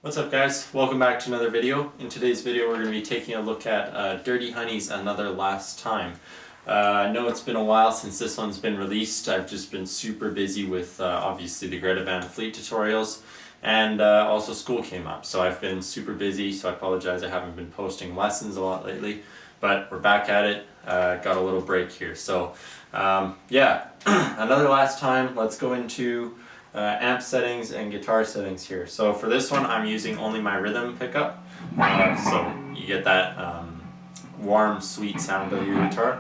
What's up guys? Welcome back to another video. In today's video we're going to be taking a look at Dirty Honey's Another Last Time. I know it's been a while since this one's been released. I've just been super busy with obviously the Greta Van Fleet tutorials, and also school came up, so I've been super busy, so I apologize I haven't been posting lessons a lot lately, but we're back at it. Got a little break here, so yeah, another last time. Let's go into amp settings and guitar settings here. So for this one I'm using only my rhythm pickup, so you get that warm sweet sound of your guitar.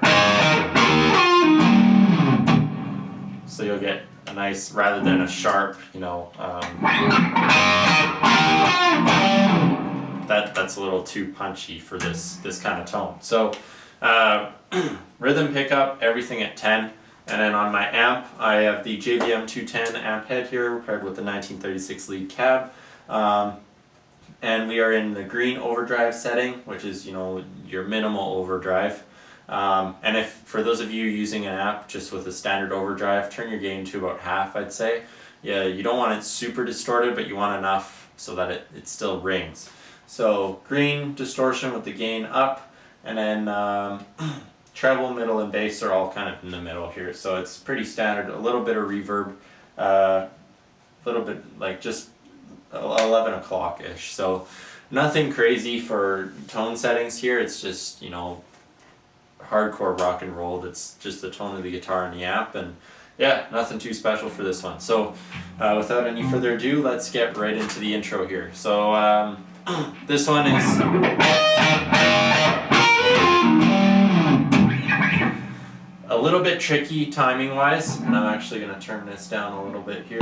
So you'll get a nice, rather than a sharp, you know, that's a little too punchy for this kind of tone. So rhythm pickup, everything at 10. And then on my amp, I have the JVM 210 amp head here, paired with the 1936 lead cab. And we are in the green overdrive setting, which is, you know, your minimal overdrive. And if, for those of you using an amp just with a standard overdrive, turn your gain to about half, I'd say. Yeah, you don't want it super distorted, but you want enough so that it still rings. So green distortion with the gain up, and then treble, middle, and bass are all kind of in the middle here, so it's pretty standard. A little bit of reverb, a little bit like just 11 o'clock-ish, so nothing crazy for tone settings here. It's just, you know, hardcore rock and roll. That's just the tone of the guitar and the amp, and yeah, nothing too special for this one. So without any further ado, let's get right into the intro here. So this one is a little bit tricky timing wise, and I'm actually going to turn this down a little bit here.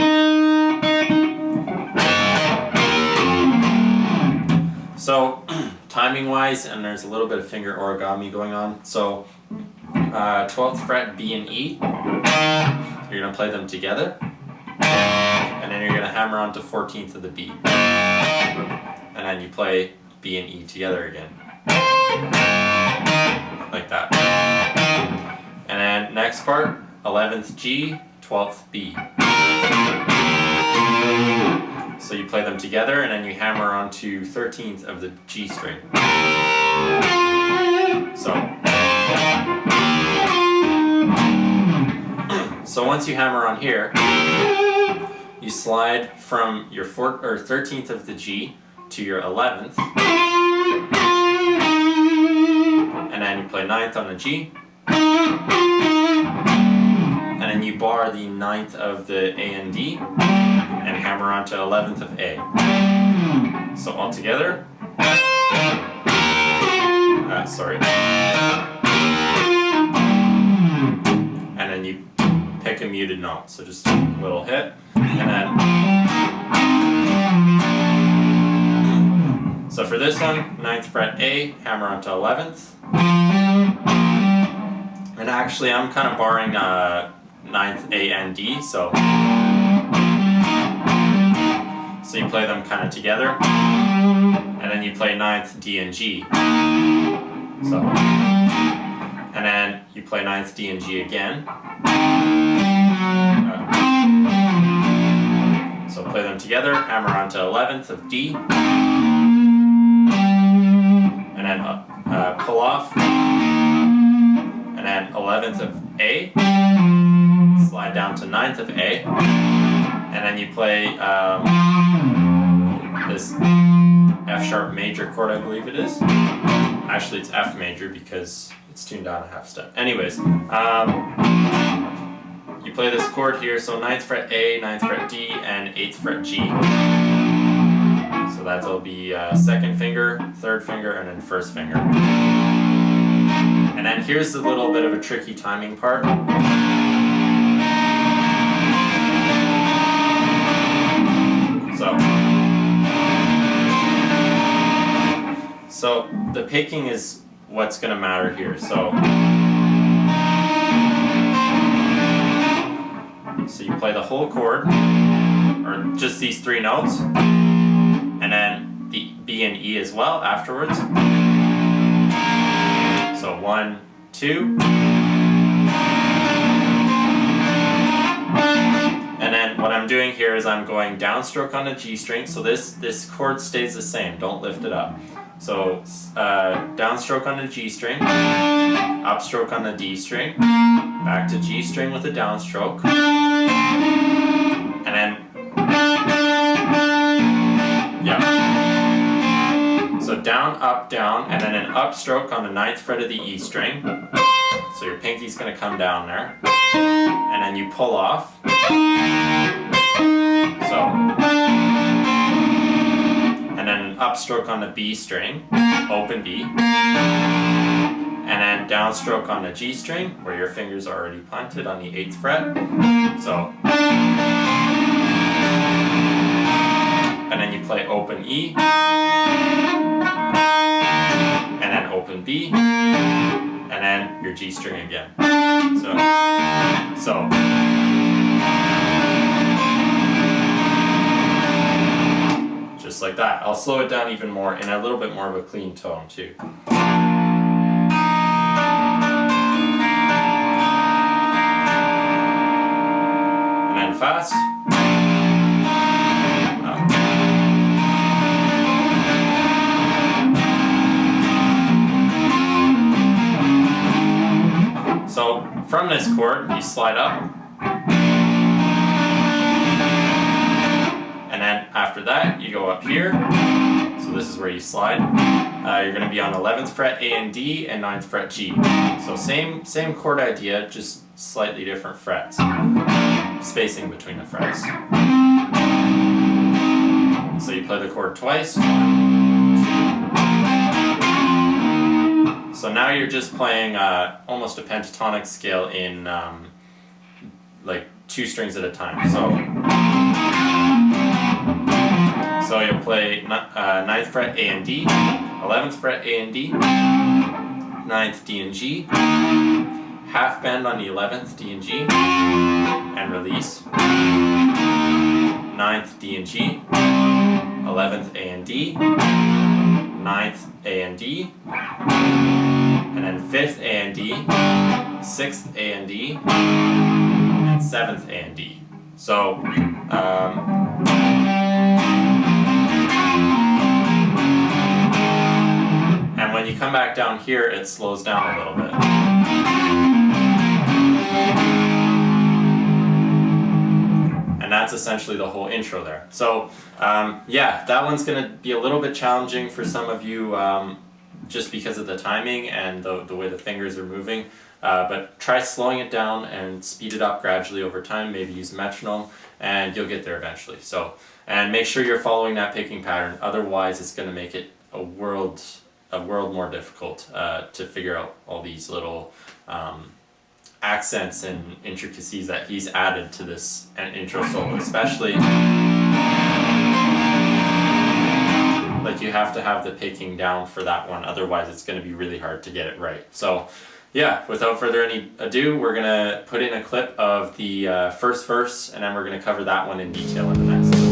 So timing wise, and there's a little bit of finger origami going on. So 12th fret B and E, you're going to play them together, and then you're going to hammer onto 14th of the B, and then you play B and E together again, like that. And then next part, 11th G, 12th B. So you play them together, and then you hammer onto 13th of the G string. So once you hammer on here, you slide from your 13th of the G to your 11th, and then you play 9th on the G, and then you bar the 9th of the A and D and hammer onto 11th of A. So all together, and then you pick a muted note, so just a little hit, and then so for this one, 9th fret A, hammer onto 11th. And actually I'm kind of barring 9th A and D, so you play them kind of together, and then you play 9th D and G. So, and then you play 9th D and G again. So play them together, hammer onto 11th of D, and then pull off, and then 11th of A, slide down to 9th of A, and then you play this F sharp major chord, I believe it is. Actually it's F major because it's tuned down a half step. Anyways, you play this chord here, so 9th fret A, 9th fret D, and 8th fret G. So that'll be 2nd finger, 3rd finger, and then 1st finger. And then here's a little bit of a tricky timing part. So the picking is what's going to matter here. So you play the whole chord, or just these 3 notes, and then the B and E as well afterwards. So 1, 2, and then what I'm doing here is I'm going downstroke on a G string, so this chord stays the same, don't lift it up. So downstroke on a G string, upstroke on the D string, back to G string with a downstroke, and then, yeah. So down, and then an upstroke on the 9th fret of the E string. So your pinky's gonna come down there, and then you pull off. So, and then an upstroke on the B string, open B, and then downstroke on the G string, where your fingers are already planted on the 8th fret. So, and then you play open E, and then open B, and then your G string again. So. Just like that. I'll slow it down even more in a little bit more of a clean tone too. And then fast. So from this chord, you slide up. And then after that, you go up here. So this is where you slide. You're going to be on 11th fret A and D and 9th fret G. So same chord idea, just slightly different frets. Spacing between the frets. So you play the chord twice. So now you're just playing almost a pentatonic scale in like 2 strings at a time. So you'll play 9th fret A and D, 11th fret A and D, 9th D and G, half bend on the 11th D and G, and release, 9th D and G, 11th A and D, 9th A and D, and then 5th A and D, 6th A and D, and 7th A and D. So, and when you come back down here, it slows down a little bit. And that's essentially the whole intro there. So, yeah, that one's going to be a little bit challenging for some of you just because of the timing and the way the fingers are moving. But try slowing it down and speed it up gradually over time. Maybe use a metronome, and you'll get there eventually. So, and make sure you're following that picking pattern. Otherwise, it's going to make it a world more difficult to figure out all these little accents and intricacies that he's added to this intro solo, especially like you have to have the picking down for that one, otherwise it's going to be really hard to get it right. So yeah, without further any ado, we're going to put in a clip of the first verse, and then we're going to cover that one in detail in the next one.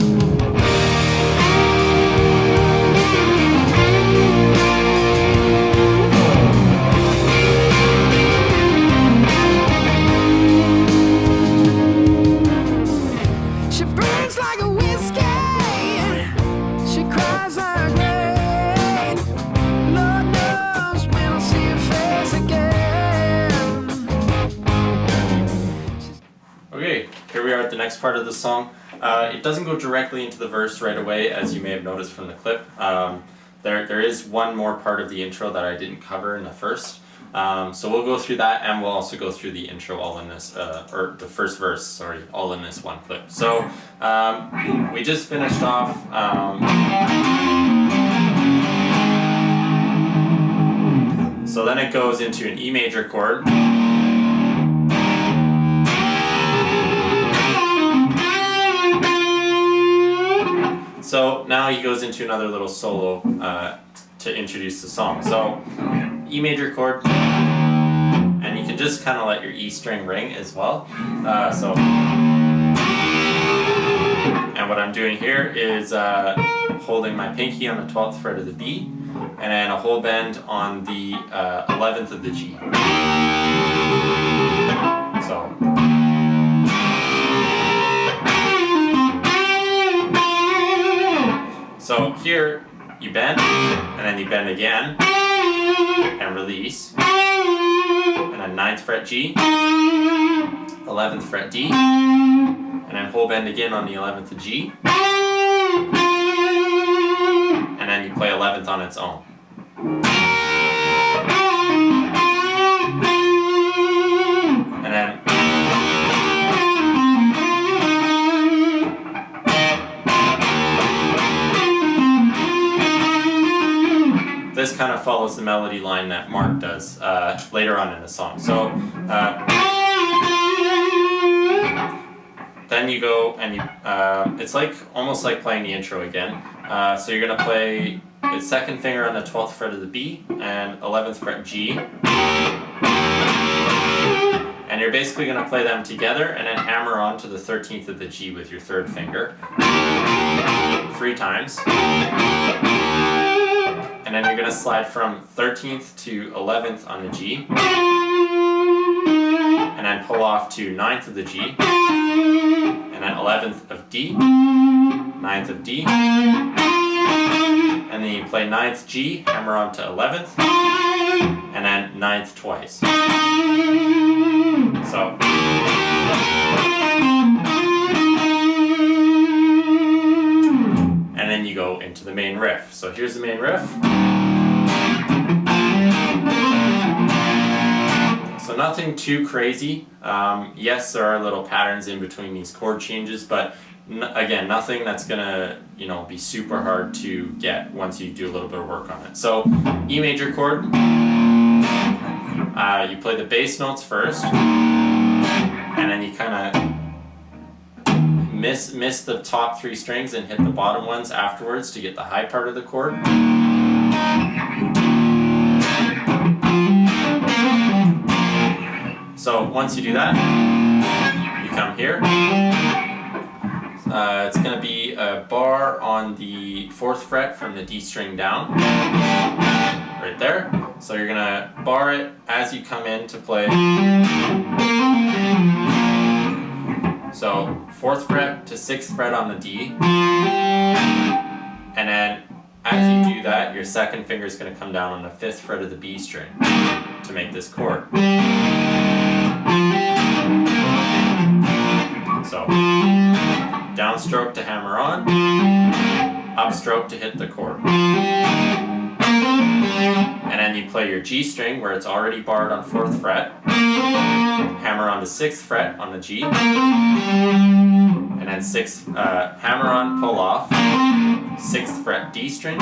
Okay, here we are at the next part of the song. It doesn't go directly into the verse right away, as you may have noticed from the clip. There is one more part of the intro that I didn't cover in the first. So we'll go through that, and we'll also go through the intro all in this, or the first verse, sorry, all in this one clip. So we just finished off. So then it goes into an E major chord. So now he goes into another little solo to introduce the song. So E major chord, and you can just kind of let your E string ring as well. And what I'm doing here is holding my pinky on the 12th fret of the B, and then a whole bend on the 11th of the G. So. So here you bend, and then you bend again, and release, and then 9th fret G, 11th fret D, and then whole bend again on the 11th G, and then you play 11th on its own. And then this kind of follows the melody line that Mark does later on in the song. So then you go and you, it's like almost like playing the intro again. So you're gonna play the 2nd finger on the 12th fret of the B and 11th fret G. And you're basically gonna play them together and then hammer on to the 13th of the G with your 3rd finger 3 times. And then you're going to slide from 13th to 11th on the G, and then pull off to 9th of the G, and then 11th of D, 9th of D, and then you play 9th G, hammer on to 11th, and then 9th twice. So. And then you go into the main riff. So here's the main riff. So nothing too crazy. Yes, there are little patterns in between these chord changes, but again, nothing that's gonna, be super hard to get once you do a little bit of work on it. So E major chord. You play the bass notes first, and then you kind of miss the top 3 strings and hit the bottom ones afterwards to get the high part of the chord. So once you do that, you come here. It's going to be a bar on the 4th fret from the D string down, right there. So you're going to bar it as you come in to play. So 4th fret to 6th fret on the D, and then as you do that, your 2nd finger is going to come down on the 5th fret of the B string to make this chord. So downstroke to hammer on, upstroke to hit the chord. And then you play your G string where it's already barred on 4th fret, hammer on the 6th fret on the G, and then hammer on, pull off, 6th fret D string,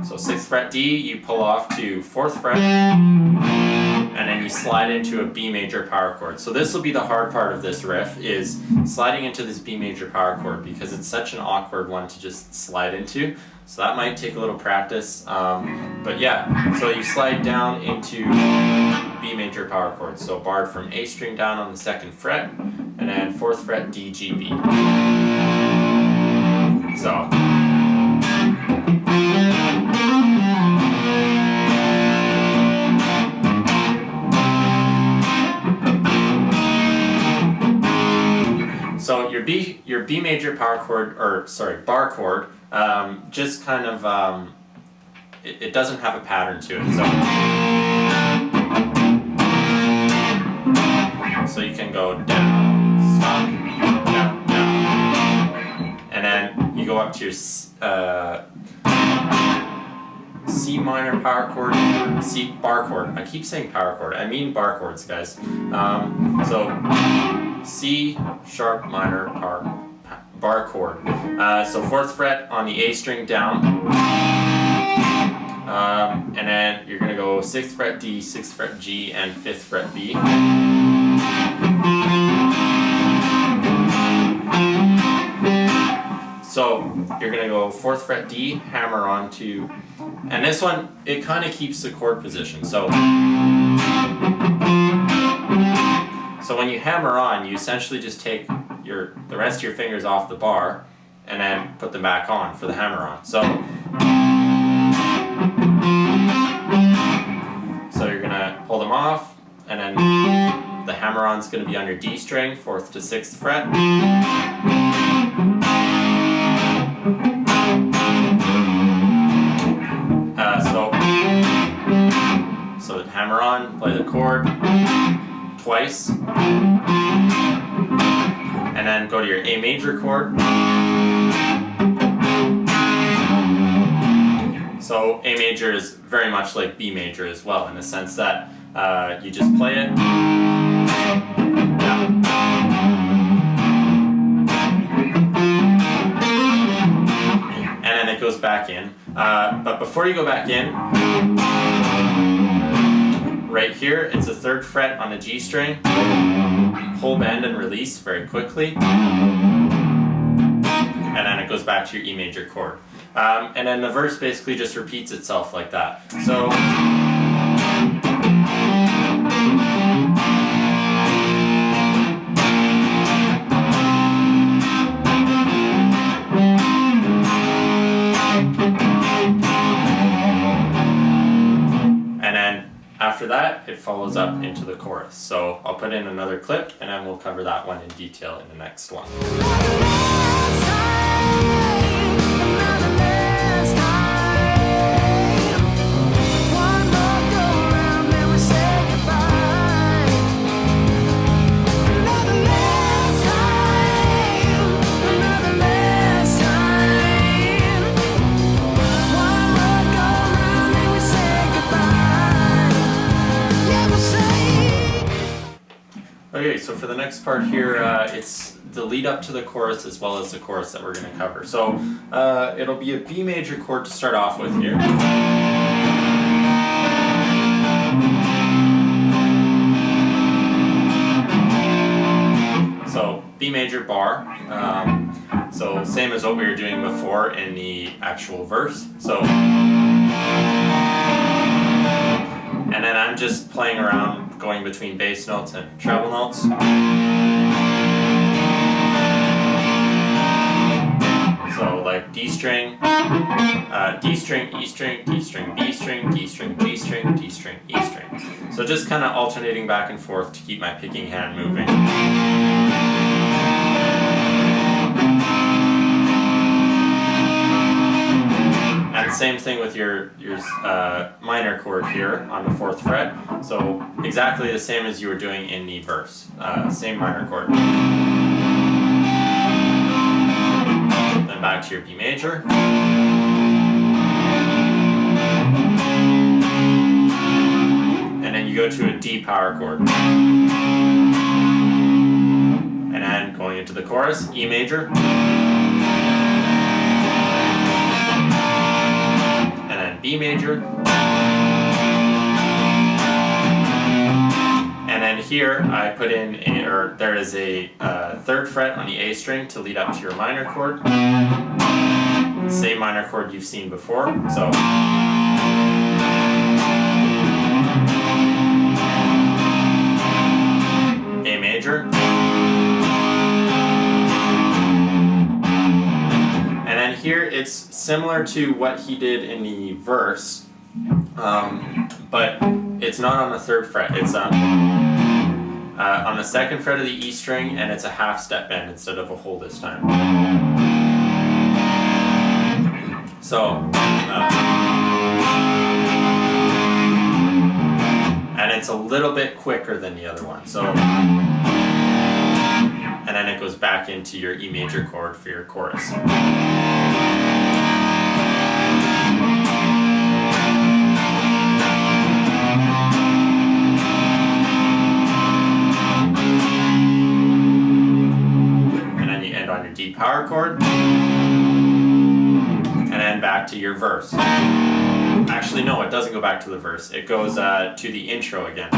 so 6th fret D, you pull off to 4th fret, and then you slide into a B major power chord. So this will be the hard part of this riff, is sliding into this B major power chord, because it's such an awkward one to just slide into. So that might take a little practice, but yeah, so you slide down into B major power chord. So barred from A string down on the 2nd fret, and then 4th fret D, G, B. So. So your B major power chord, bar chord, just kind of, it doesn't have a pattern to it. So you can go down, stop, down, down, and then you go up to your C minor power chord, C bar chord. I keep saying power chord, I mean bar chords, guys. So C sharp minor bar chord. So 4th fret on the A string down, and then you're gonna go 6th fret D, 6th fret G, and 5th fret B. So you're gonna go 4th fret D, hammer on to, and this one, it kind of keeps the chord position. So when you hammer on, you essentially just take the rest of your fingers off the bar and then put them back on for the hammer on. So you're gonna pull them off, and then the hammer-on's going to be on your D string, 4th to 6th fret. So hammer on, play the chord twice, and then go to your A major chord. So A major is very much like B major as well, in the sense that you just play it. And then it goes back in. But before you go back in, right here, it's a 3rd fret on a G string. Whole bend and release very quickly. And then it goes back to your E major chord. And then the verse basically just repeats itself like that. So and then after that, it follows up into the chorus. So I'll put in another clip, and then we'll cover that one in detail in the next one. Okay, so for the next part here, it's the lead up to the chorus as well as the chorus that we're going to cover. So it'll be a B major chord to start off with here. So B major bar. So same as what we were doing before in the actual verse. So, and then I'm just playing around, going between bass notes and treble notes. So like D string, D string, E string, D string, B string, D string, G string, D string, E string. So just kind of alternating back and forth to keep my picking hand moving. And same thing with your minor chord here on the 4th fret. So exactly the same as you were doing in the verse. Same minor chord. Then back to your B major. And then you go to a D power chord. And then going into the chorus, E major. B major, and then here I put in there is a 3rd fret on the A string to lead up to your minor chord, same minor chord you've seen before. So A major, and then here it's similar to what he did in the verse, but it's not on the 3rd fret. It's on the 2nd fret of the E string, and it's a half step bend instead of a whole this time. So, and it's a little bit quicker than the other one. So, and then it goes back into your E major chord for your chorus. D power chord, and then back to your verse. Actually, no, it doesn't go back to the verse. It goes to the intro again.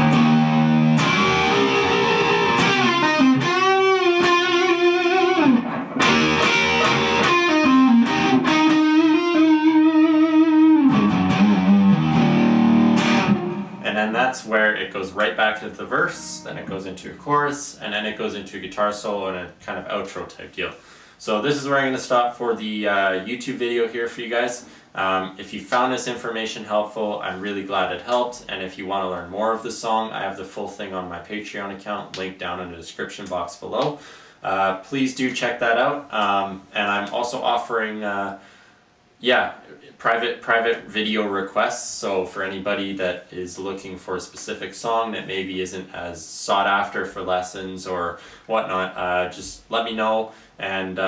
And then that's where it goes right back to the verse, then it goes into a chorus, and then it goes into a guitar solo and a kind of outro type deal. So this is where I'm going to stop for the YouTube video here for you guys. If you found this information helpful, I'm really glad it helped, and if you want to learn more of the song, I have the full thing on my Patreon account, linked down in the description box below. Please do check that out, and I'm also offering private video requests. So for anybody that is looking for a specific song that maybe isn't as sought after for lessons or whatnot, just let me know. And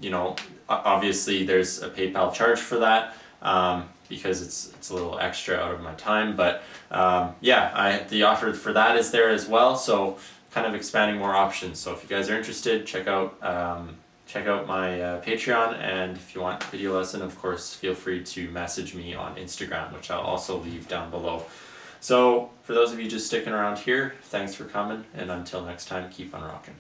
you know, obviously there's a PayPal charge for that, because it's a little extra out of my time. But the offer for that is there as well. So kind of expanding more options. So if you guys are interested, check out my Patreon, and if you want video lesson, of course, feel free to message me on Instagram, which I'll also leave down below. So for those of you just sticking around here, thanks for coming, and until next time, keep on rocking.